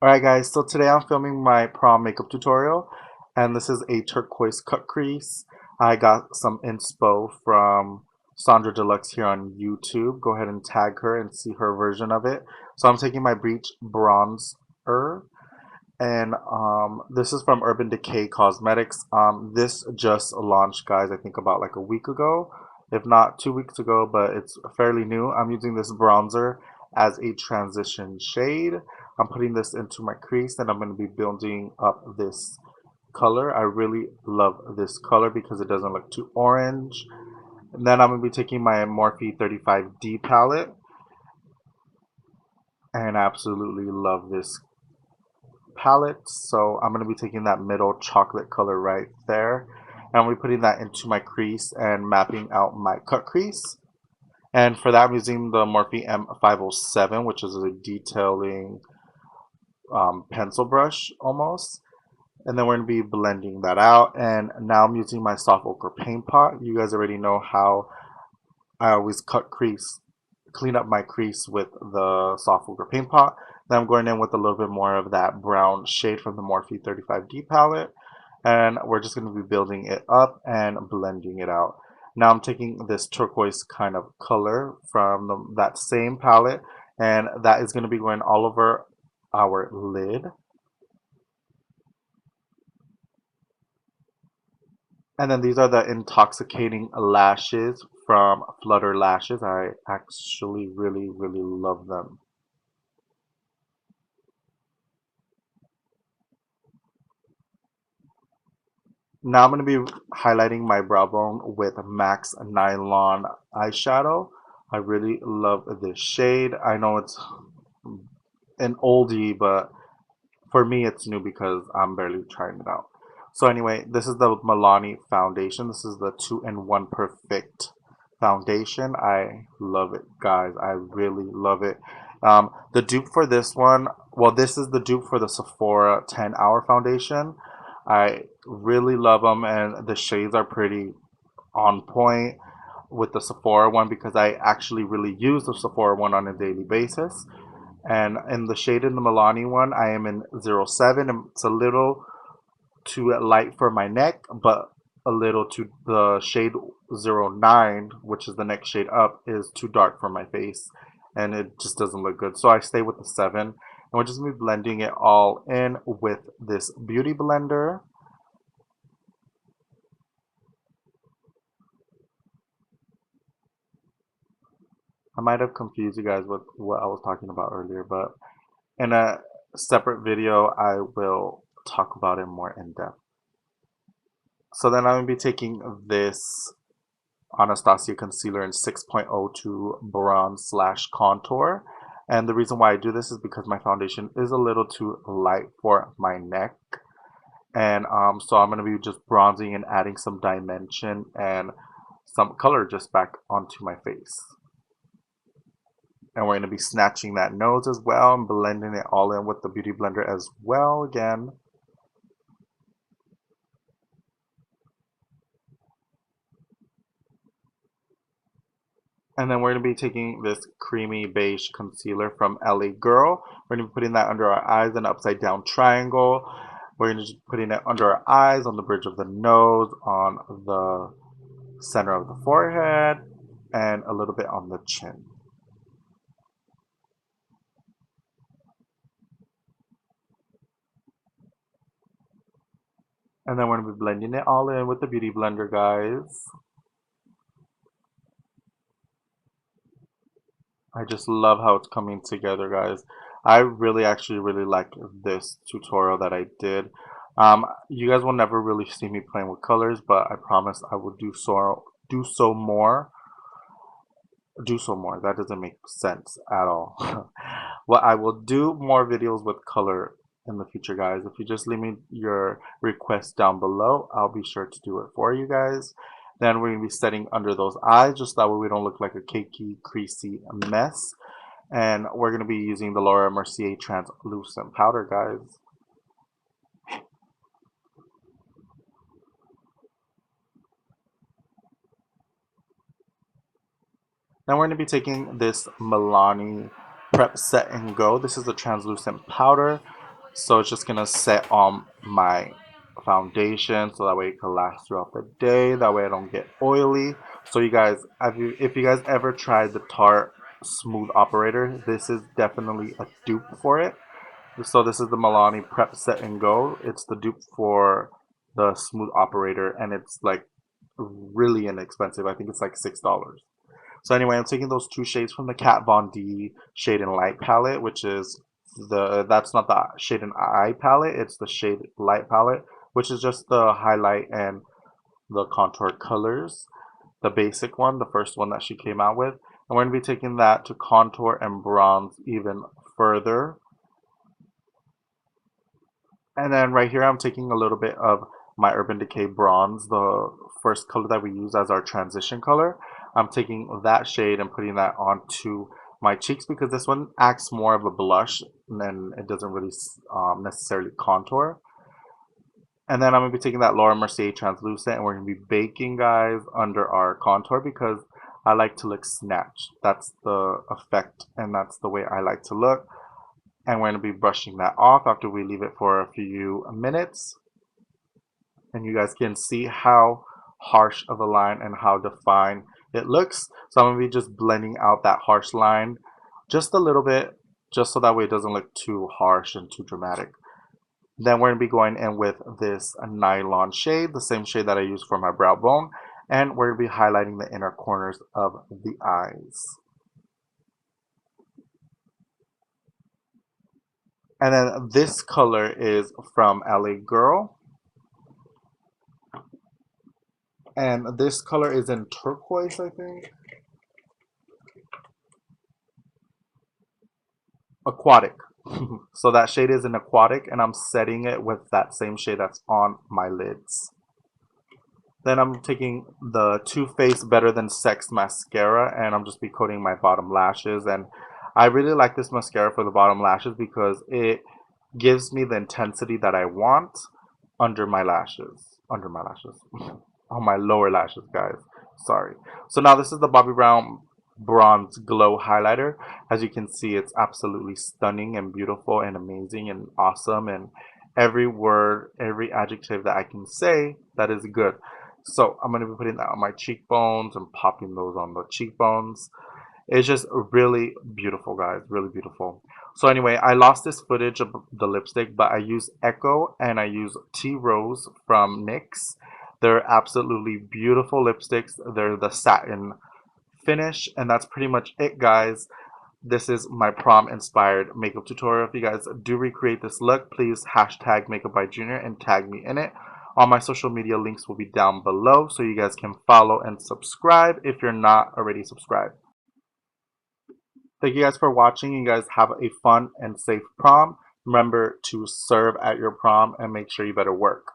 Alright guys, so today I'm filming my prom makeup tutorial and this is a turquoise cut crease. I got some inspo from Sonjdradeluxe here on YouTube. Go ahead and tag her and see her version of it. So I'm taking my Bleach Bronzer and this is from Urban Decay Cosmetics. This just launched, guys, I think about like a week ago, if not 2 weeks ago, but it's fairly new. I'm using this bronzer as a transition shade. I'm putting this into my crease and I'm going to be building up this color. I really love this color because it doesn't look too orange. And then I'm going to be taking my Morphe 35D palette and I absolutely love this palette. So I'm going to be taking that middle chocolate color right there. And I'm going to be putting that into my crease and mapping out my cut crease. And for that I'm using the Morphe M507, which is a detailing pencil brush almost. And then we're going to be blending that out. And now I'm using my soft ochre paint pot. You guys already know how I always clean up my crease with the soft ochre paint pot. Then I'm going in with a little bit more of that brown shade from the Morphe 35D palette. And we're just going to be building it up and blending it out. Now I'm taking this turquoise kind of color from that same palette, and that is going to be going all over our lid. And then these are the intoxicating lashes from Flutter Lashes. I actually really love them. Now I'm going to be highlighting my brow bone with MAC's Nylon Eyeshadow. I really love this shade. I know it's an oldie, but for me it's new because I'm barely trying it out. So anyway, this is the Milani foundation. This is the 2-in-1 Perfect foundation. I love it, guys. I really love it. The dupe for this one, well, this is the dupe for the Sephora 10-hour foundation. I really love them, and the shades are pretty on point with the Sephora one because I actually really use the Sephora one on a daily basis. And in the shade in the Milani one, I am in 07, and it's a little too light for my neck, but a little too, the shade 09, which is the next shade up, is too dark for my face and it just doesn't look good. So I stay with the 7, and we're just going to be blending it all in with this beauty blender. I might have confused you guys with what I was talking about earlier, but in a separate video I will talk about it more in depth. So then I'm going to be taking this Anastasia concealer in 6.02 bronze slash contour. And the reason why I do this is because my foundation is a little too light for my neck. And so I'm going to be just bronzing and adding some dimension and some color just back onto my face. And we're going to be snatching that nose as well and blending it all in with the beauty blender as well again. And then we're going to be taking this creamy beige concealer from L.A Girl. We're going to be putting that under our eyes in an upside down triangle. We're going to be putting it under our eyes, on the bridge of the nose, on the center of the forehead, and a little bit on the chin. And then we're going to be blending it all in with the beauty blender, guys. I just love how it's coming together, guys. I actually really like this tutorial that I did. You guys will never really see me playing with colors, but I promise I will do so more. Do so more. That doesn't make sense at all. Well, I will do more videos with color in the future, guys. If you just leave me your request down below, I'll be sure to do it for you guys. Then we're going to be setting under those eyes, just that way we don't look like a cakey, creasy mess. And we're going to be using the Laura Mercier translucent powder, guys. Now we're going to be taking this Milani Prep Set and Go. This is a translucent powder So it's just gonna set on my foundation so that way it can last throughout the day. That way I don't get oily. So you guys, if you guys ever tried the Tarte Smooth Operator, this is definitely a dupe for it. So this is the Milani Prep Set and Go. It's the dupe for the Smooth Operator, and it's like really inexpensive. I think it's like $6. So anyway, I'm taking those two shades from the Kat Von D Shade and Light palette, which is that's not the Shade and Eye palette, it's the Shade Light palette, which is just the highlight and the contour colors, the basic one, the first one that she came out with. And we're going to be taking that to contour and bronze even further. And then right here, I'm taking a little bit of my Urban Decay Bronze, the first color that we use as our transition color. I'm taking that shade and putting that onto my cheeks because this one acts more of a blush and it doesn't really necessarily contour. And then I'm going to be taking that Laura Mercier Translucent and we're going to be baking, guys, under our contour because I like to look snatched. That's the effect and that's the way I like to look. And we're going to be brushing that off after we leave it for a few minutes. And you guys can see how harsh of a line and how defined it looks. So I'm going to be just blending out that harsh line just a little bit, just so that way it doesn't look too harsh and too dramatic. Then we're going to be going in with this Nylon shade, the same shade that I used for my brow bone. And we're going to be highlighting the inner corners of the eyes. And then this color is from L.A Girl. And this color is in turquoise, I think. Aquatic. So that shade is in Aquatic, and I'm setting it with that same shade that's on my lids. Then I'm taking the Too Faced Better Than Sex mascara, and I'm just be coating my bottom lashes. And I really like this mascara for the bottom lashes because it gives me the intensity that I want under my lashes. Under my lashes. On my lower lashes, guys. Sorry. So now this is the Bobbi Brown Bronze Glow Highlighter. As you can see, it's absolutely stunning and beautiful and amazing and awesome. And every word, every adjective that I can say that is good. So I'm going to be putting that on my cheekbones and popping those on the cheekbones. It's just really beautiful, guys. Really beautiful. So anyway, I lost this footage of the lipstick, but I use Ehco and I use Tea Rose from NYX. They're absolutely beautiful lipsticks. They're the satin finish, and that's pretty much it, guys. This is my prom inspired makeup tutorial. If you guys do recreate this look, please hashtag makeup by Junior and tag me in it. All my social media links will be down below so you guys can follow and subscribe if you're not already subscribed. Thank you guys for watching. You guys have a fun and safe prom. Remember to serve at your prom and make sure you better work.